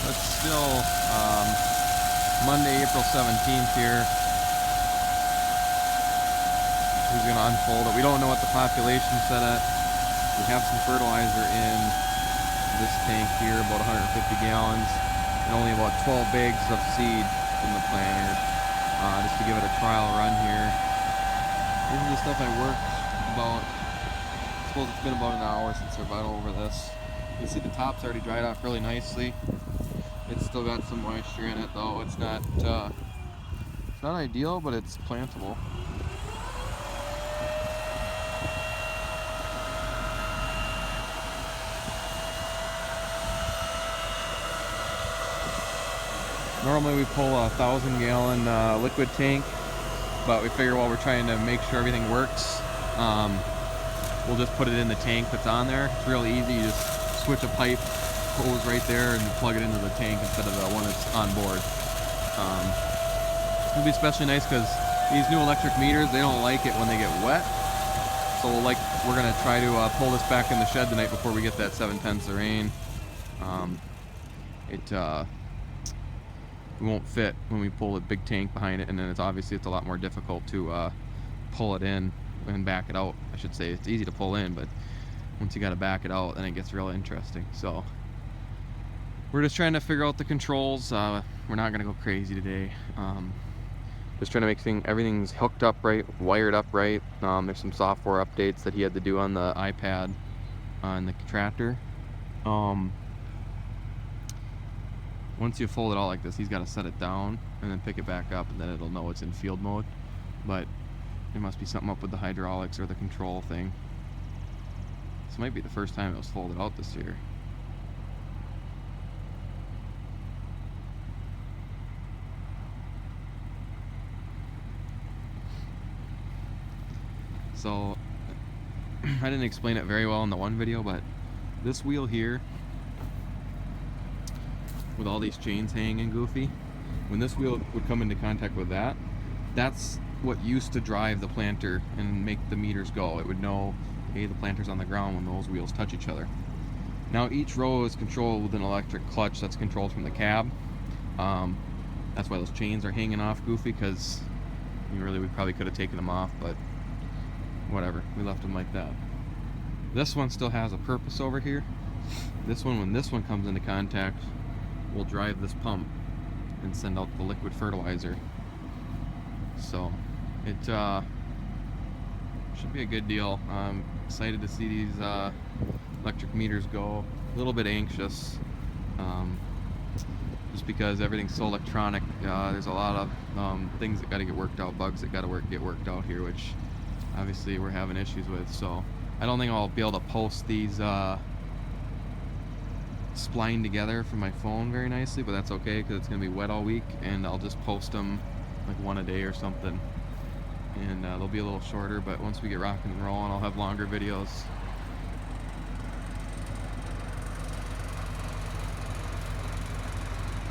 It's still Monday, April 17th here. Who's going to unfold it? We don't know what the population's set at. We have some fertilizer in this tank here, about 150 gallons, and only about 12 bags of seed in the planter, just to give it a trial run here. This is the stuff I worked about. I suppose it's been about an hour since I've been over this. You can see the top's already dried off really nicely. It's still got some moisture in it though. It's not ideal, but it's plantable. Normally we pull a 1,000-gallon liquid tank, but we figure while we're trying to make sure everything works, we'll just put it in the tank that's on there. It's really easy. You just switch a pipe hose right there and plug it into the tank instead of the one that's on board. It'll be especially nice because these new electric meters, they don't like it when they get wet. So we're gonna try to pull this back in the shed tonight before we get that 7/10 of rain. It won't fit when we pull a big tank behind it, and then it's a lot more difficult to pull it in and back it out. I should say it's easy to pull in, but once you got to back it out, then it gets real interesting. So we're just trying to figure out the controls. We're not gonna go crazy today. Just trying to make everything's hooked up right, wired up right. There's some software updates that he had to do on the iPad on the tractor. Once you fold it all like this, he's got to set it down and then pick it back up, and then it'll know it's in field mode. But there must be something up with the hydraulics or the control thing. This might be the first time it was folded out this year. So I didn't explain it very well in the one video, but this wheel here with all these chains hanging goofy, when this wheel would come into contact with that, that's what used to drive the planter and make the meters go. It would know, hey, the planter's on the ground when those wheels touch each other. Now each row is controlled with an electric clutch that's controlled from the cab. That's why those chains are hanging off goofy, because we probably could have taken them off, but whatever, we left them like that. This one still has a purpose over here. This one, when this one comes into contact, will drive this pump and send out the liquid fertilizer. So it should be a good deal. I'm excited to see these electric meters go. A little bit anxious, just because everything's so electronic. There's a lot of things that got to get worked out, bugs that got to get worked out here, which obviously we're having issues with. So I don't think I'll be able to post these spline together from my phone very nicely, but that's okay because it's gonna be wet all week, and I'll just post them like one a day or something, and they'll be a little shorter. But once we get rocking and rolling, I'll have longer videos.